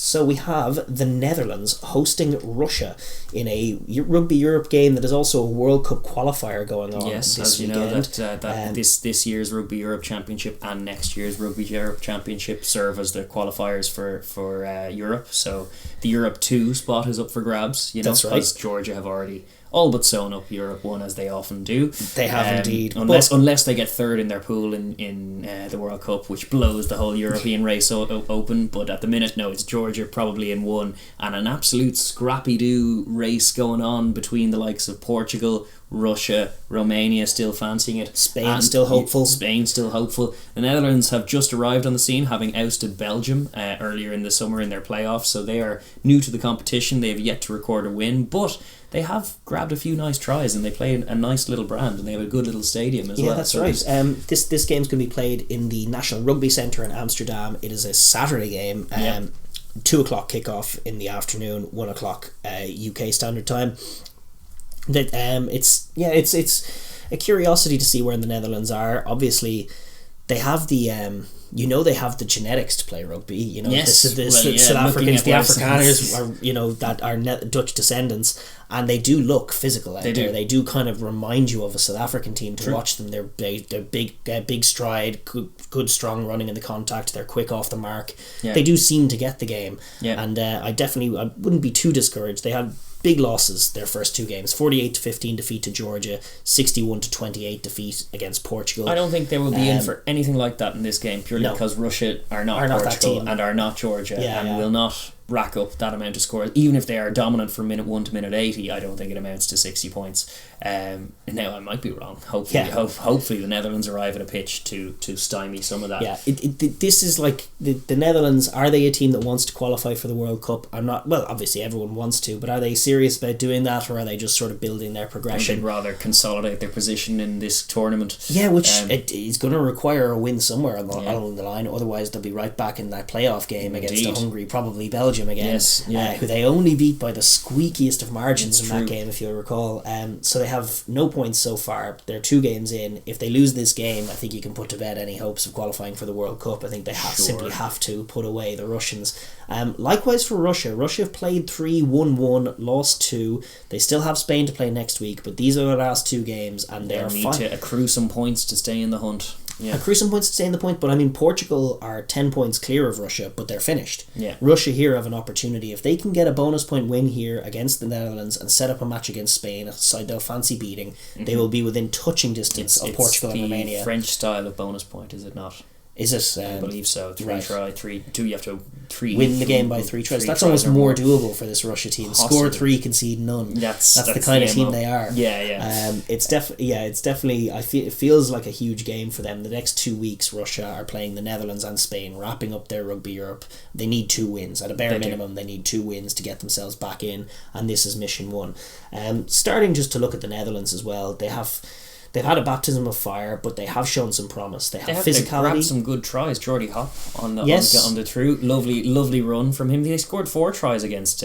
So we have the Netherlands hosting Russia in a Rugby Europe game that is also a World Cup qualifier going on this as you weekend. know that this year's Rugby Europe Championship and next year's Rugby Europe Championship serve as the qualifiers for Europe. So the Europe 2 spot is up for grabs. That's right. Because Georgia have already all but sewn up Europe 1, as they often do. They have indeed. Unless they get third in their pool in the World Cup, which blows the whole European race open. But at the minute, no, it's Georgia probably in 1, and an absolute scrappy-do race going on between the likes of Portugal, Russia, Romania still fancying it. Spain still hopeful. The Netherlands have just arrived on the scene, having ousted Belgium earlier in the summer in their playoffs, so they are new to the competition. They have yet to record a win, but they have grabbed a few nice tries, and they play a nice little brand, and they have a good little stadium as well. Yeah, that's right. This game's going to be played in the National Rugby Centre in Amsterdam. It is a Saturday game. 2 o'clock kickoff in the afternoon, 1 o'clock UK Standard Time. That it's a curiosity to see where the Netherlands are. Obviously, they have the they have the genetics to play rugby. South Africans, the Afrikaners are that are Dutch descendants, and they do look physical out there. They do kind of remind you of a South African team to watch them. They're big stride, good strong running in the contact. They're quick off the mark. Yeah. They do seem to get the game, and I wouldn't be too discouraged. They had big losses their first 2 games: 48-15 defeat to Georgia, 61-28 defeat against Portugal. I don't think they will be in for anything like that in this game, purely because Russia are not Portugal and are not Georgia, and will not rack up that amount of scores. Even if they are dominant from minute 1 to minute 80, I don't think it amounts to 60 points. Now I might be wrong. Hopefully the Netherlands arrive at a pitch to stymie some of that. Yeah, this is like the Netherlands. Are they a team that wants to qualify for the World Cup? I'm not. Well, obviously everyone wants to, but are they serious about doing that, or are they just sort of building their progression? They'd rather consolidate their position in this tournament. Yeah, which it is going to require a win somewhere along the line. Otherwise, they'll be right back in that playoff game against a hungry, probably Belgium again. Who they only beat by the squeakiest of margins that game, if you'll recall. So they have no points so far. They're 2 games in. If they lose this game, I think you can put to bed any hopes of qualifying for the World Cup. I think they simply have to put away the Russians. Likewise for Russia. Russia have played 3, won 1, lost 2. They still have Spain to play next week, but these are the last 2 games, and they need to accrue some points to stay in the hunt. Yeah. Accrue some points to stay in the point, but I mean Portugal are 10 points clear of Russia, but they're finished. Yeah. Russia here have an opportunity. If they can get a bonus point win here against the Netherlands and set up a match against Spain, a side they'll fancy beating, they will be within touching distance of Portugal and Romania. It's the French style of bonus point, is it not? Is it? I believe so. 3 try, 3-2. You have to win the game by 3 tries. That's almost more doable for this Russia team. Possibly. Score 3, concede none. That's the kind of team they are. Yeah. It's definitely. It feels like a huge game for them. The next 2 weeks, Russia are playing the Netherlands and Spain, wrapping up their Rugby Europe. They need 2 wins at a bare minimum. They need 2 wins to get themselves back in, and this is mission 1. Starting just to look at the Netherlands as well, They've had a baptism of fire, but they have shown some promise. They have physicality. They've grabbed some good tries. Jordy Hop on the through. Lovely run from him. They scored 4 tries against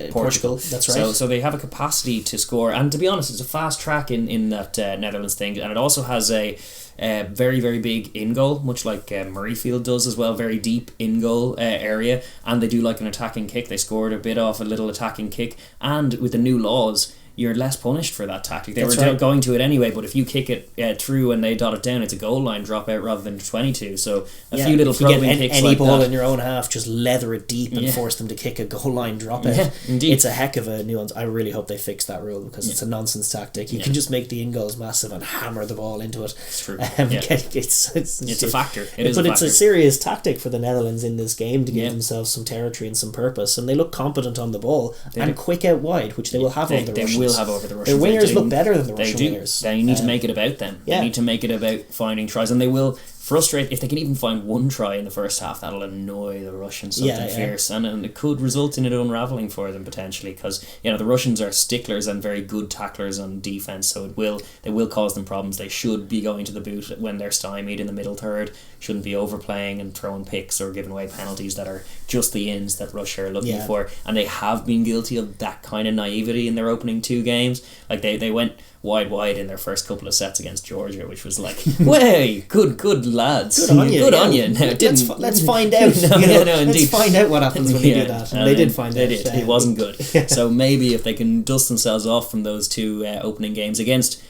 Portugal. That's right. So they have a capacity to score. And to be honest, it's a fast track in that Netherlands thing. And it also has a very, very big in-goal, much like Murrayfield does as well. Very deep in-goal area. And they do like an attacking kick. They scored a bit off a little attacking kick. And with the new laws, you're less punished for that tactic. They were going to it anyway, but if you kick it through and they dot it down, it's a goal line dropout rather than 22. So a few little probing kicks any like ball that. In your own half, just leather it deep and force them to kick a goal line dropout. Yeah, indeed. It's a heck of a nuance. I really hope they fix that rule because it's a nonsense tactic. You can just make the in-goals massive and hammer the ball into it. It's true. It's a factor. It's a serious tactic for the Netherlands in this game to give themselves some territory and some purpose, and they look competent on the ball and quick out wide, which they will have over the Russians. They will have over the Russians. Wingers look better than the Russian wingers. They need to make it about them. They need to make it about finding tries, and they will frustrate. If they can even find 1 try in the first half, that'll annoy the Russians something fierce, and it could result in it unravelling for them potentially, because the Russians are sticklers and very good tacklers on defence, so they will cause them problems. They should be going to the boot when they're stymied in the middle third. Shouldn't be overplaying and throwing picks or giving away penalties that are just the ins that Russia are looking for, and they have been guilty of that kind of naivety in their opening 2 games. Like they went wide in their first couple of sets against Georgia, which was like, way good lads. Good on you. Good on you. No, let's find out. Let's find out what happens when you do that. And they did find out. It wasn't good. So maybe if they can dust themselves off from those two opening games against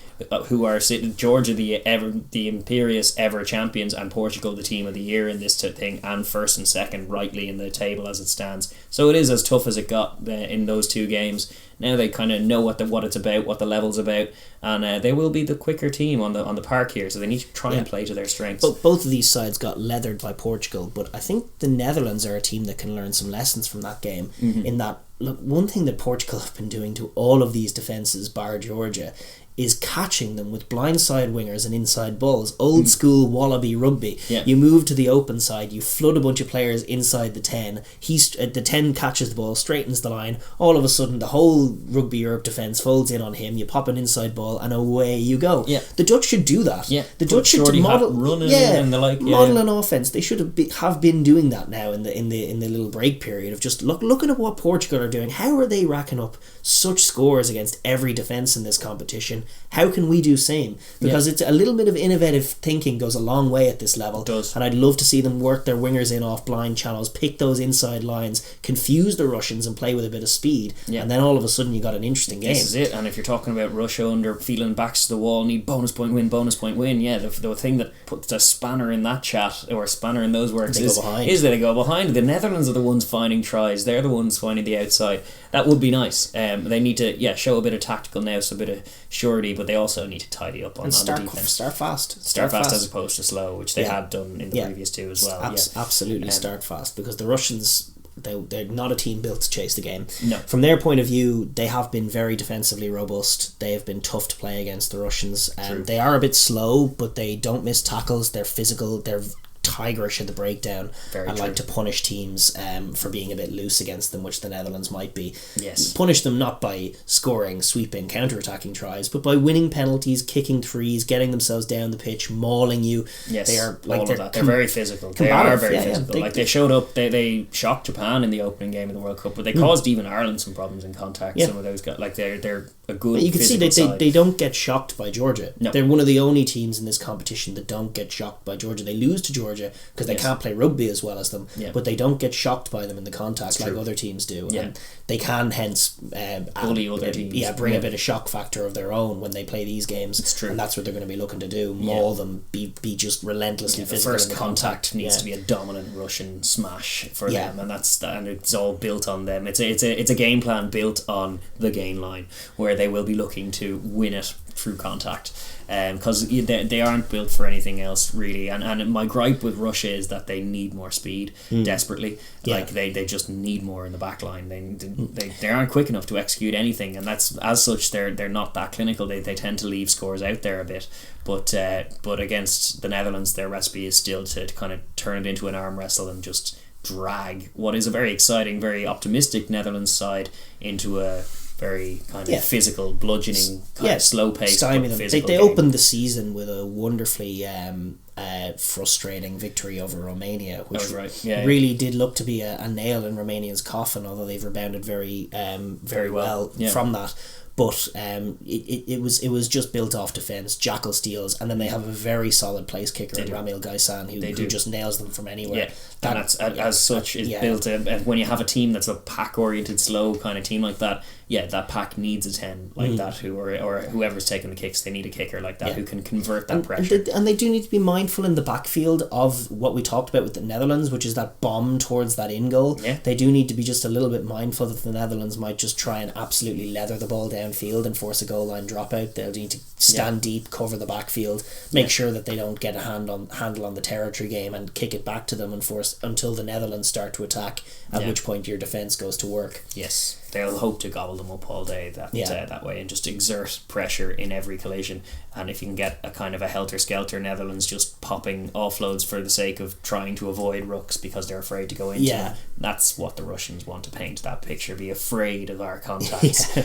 who are Georgia, the imperious ever champions, and Portugal, the team of the year in this thing, and first and second rightly in the table as it stands. So it is as tough as it got in those two games. Now they kind of know what it's about, what the level's about, and they will be the quicker team on the park here. So they need to try and play to their strengths. But both of these sides got leathered by Portugal. But I think the Netherlands are a team that can learn some lessons from that game. In that, look, one thing that Portugal have been doing to all of these defences, bar Georgia, is catching them with blindside wingers and inside balls. Old school Wallaby rugby. Yeah. You move to the open side, you flood a bunch of players inside the 10. The 10 catches the ball, straightens the line. All of a sudden, the whole Rugby Europe defence folds in on him. You pop an inside ball, and away you go. Yeah. The Dutch should do that. Yeah. The Dutch should model running and the like. Model an offense. They should have been doing that now in the little break period of just looking at what Portugal are doing. How are they racking up such scores against every defence in this competition? How can we do same? Because it's a little bit of innovative thinking goes a long way at this level. It does. And I'd love to see them work their wingers in off blind channels, pick those inside lines, confuse the Russians and play with a bit of speed. Yeah. And then all of a sudden you got an interesting game. This is it. And if you're talking about Russia under feeling backs to the wall, need bonus point win, yeah, the thing that puts a spanner in that chat or a spanner in those works is that they go behind. The Netherlands are the ones finding tries. They're the ones finding the outside. That would be nice. They need to show a bit of tactical nous, a bit of surety, but they also need to tidy up on the defense. Start fast As opposed to slow, which they had done in the previous two as well. Absolutely start fast, because the Russians, they're not a team built to chase the game. No. From their point of view, they have been very defensively robust. They have been tough to play against the Russians. They are a bit slow, but they don't miss tackles. They're physical. They're tigerish at the breakdown and like to punish teams for being a bit loose against them, which the Netherlands might be. Yes. Punish them not by scoring, sweeping, counter-attacking tries, but by winning penalties, kicking threes, getting themselves down the pitch, mauling you. Yes, they are like all of that. They're very physical. They are very physical. They showed up. They shocked Japan in the opening game of the World Cup, but they caused even Ireland some problems in contact. Some of those guys, they're a good. But you can see they don't get shocked by Georgia. No. They're one of the only teams in this competition that don't get shocked by Georgia. They lose to Georgia because they can't play rugby as well as them, but they don't get shocked by them in the contact like other teams do. And they can hence bully other teams. Bring a bit of shock factor of their own when they play these games. It's true. And that's what they're going to be looking to do. Maul them, be just relentlessly physical. The first contact needs to be a dominant Russian smash for them, and it's all built on them. It's a game plan built on the gain line, where they will be looking to win it through contact, because they aren't built for anything else really. And my gripe with Russia is that they need more speed desperately. Like they just need more in the back line. They aren't quick enough to execute anything, and that's as such they're not that clinical. They tend to leave scores out there a bit. But against the Netherlands, their recipe is still to kind of turn it into an arm wrestle and just drag what is a very exciting, very optimistic Netherlands side into a very kind of physical, bludgeoning, kind of slow paced. They opened the season with a wonderfully frustrating victory over Romania, which really did look to be a nail in Romania's coffin, although they've rebounded very well from that. But it was just built off defence, jackal steals, and then they have a very solid place kicker in Ramil Gaisan who just nails them from anywhere. Yeah. And that's as such is built. And when you have a team that's a pack oriented, slow kind of team like that, that pack needs a 10 like that, or whoever's taking the kicks, they need a kicker like that who can convert that pressure. And they do need to be mindful in the backfield of what we talked about with the Netherlands, which is that bomb towards that in goal. Yeah. They do need to be just a little bit mindful that the Netherlands might just try and absolutely leather the ball downfield and force a goal line dropout. They'll need to stand deep, cover the backfield, make sure that they don't get a handle on the territory game and kick it back to them and force until the Netherlands start to attack, at which point your defence goes to work. Yes. They'll hope to gobble them up all day that way and just exert pressure in every collision. And if you can get a kind of a helter-skelter Netherlands just popping offloads for the sake of trying to avoid rucks because they're afraid to go into them, that's what the Russians want to paint, that picture. Be afraid of our contacts.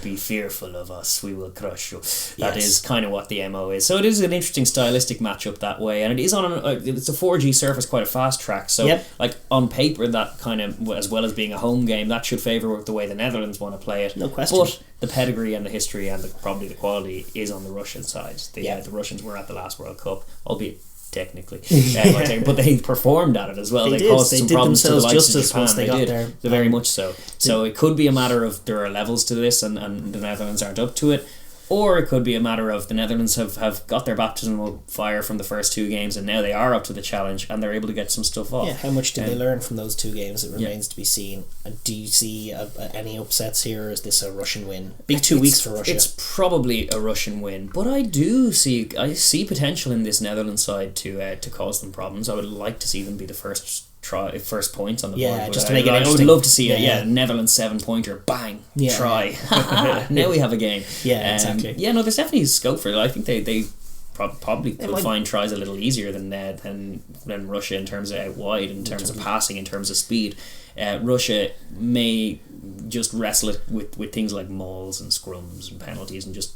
Be fearful of us. We will crush you. That is kind of what the MO is. So it is an interesting stylistic matchup that way. And it is on it's a 4G surface, quite a fast track. So like on paper, that kind of, as well as being a home game, that should favour the way the Netherlands want to play it. No question. But the pedigree and the history and probably the quality is on the Russian side. The Russians were at the last World Cup, albeit technically, but they performed at it as well. They caused some did problems to the likes of justice Japan. once they got there. Very much so. So it could be a matter of there are levels to this, and the Netherlands aren't up to it. Or it could be a matter of the Netherlands have got their baptismal fire from the first 2 games, and now they are up to the challenge and they're able to get some stuff off. Yeah, how much did they learn from those 2 games? It remains to be seen. And do you see any upsets here, or is this a Russian win? Big 2 weeks for Russia. It's probably a Russian win, but I see potential in this Netherlands side to cause them problems. I would like to see them be the first points on the board. Yeah, just to make it I interesting. would love to see a Netherlands 7-pointer, bang, try. Now we have a game. Yeah, exactly. Yeah, no, there's definitely scope for it. I think they probably could find tries a little easier than Russia in terms of out wide, in terms of passing, in terms of speed. Russia may just wrestle it with things like mauls and scrums and penalties, and just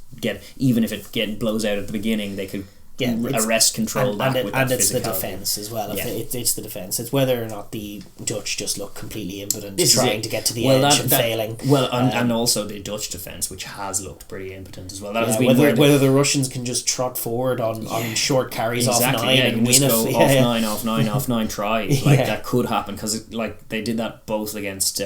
even if it blows out at the beginning, they could arrest control and it's the defence as well. It's the defence. It's whether or not the Dutch just look completely impotent, trying to get to the edge and failing. Well, and also the Dutch defence, which has looked pretty impotent as well. That has been whether the Russians can just trot forward on short carries off 9 and win it. Off 9, try. That could happen, because they did that both against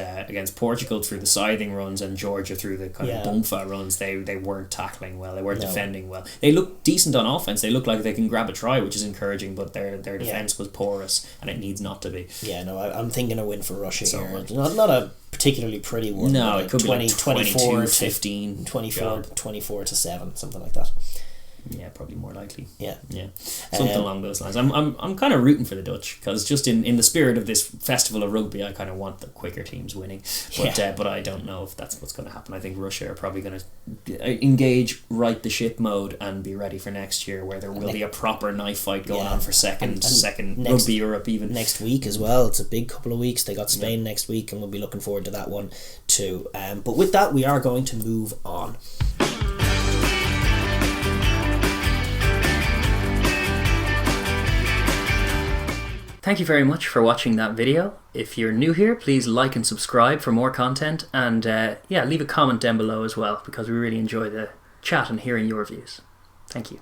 Portugal through the scything runs and Georgia through the kind of bumfa runs. They weren't tackling well. They weren't defending well. They look decent on offence. They look like they can grab a try, which is encouraging, but their defence was porous, and it needs not to be. Yeah, no, I'm thinking a win for Russia here. Not a particularly pretty one. No, it could 20, be like 24 15, 24 to 7, something like that. Yeah, probably more likely. Yeah. Something along those lines. I'm kind of rooting for the Dutch, because just in the spirit of this festival of rugby, I kind of want the quicker teams winning. But I don't know if that's what's going to happen. I think Russia are probably going to engage right the ship mode and be ready for next year, where there will be a proper knife fight going on for second Rugby Europe even. Next week as well. It's a big couple of weeks. They got Spain next week, and we'll be looking forward to that one too. But with that, we are going to move on. Thank you very much for watching that video. If you're new here, please like and subscribe for more content, and leave a comment down below as well, because we really enjoy the chat and hearing your views. Thank you.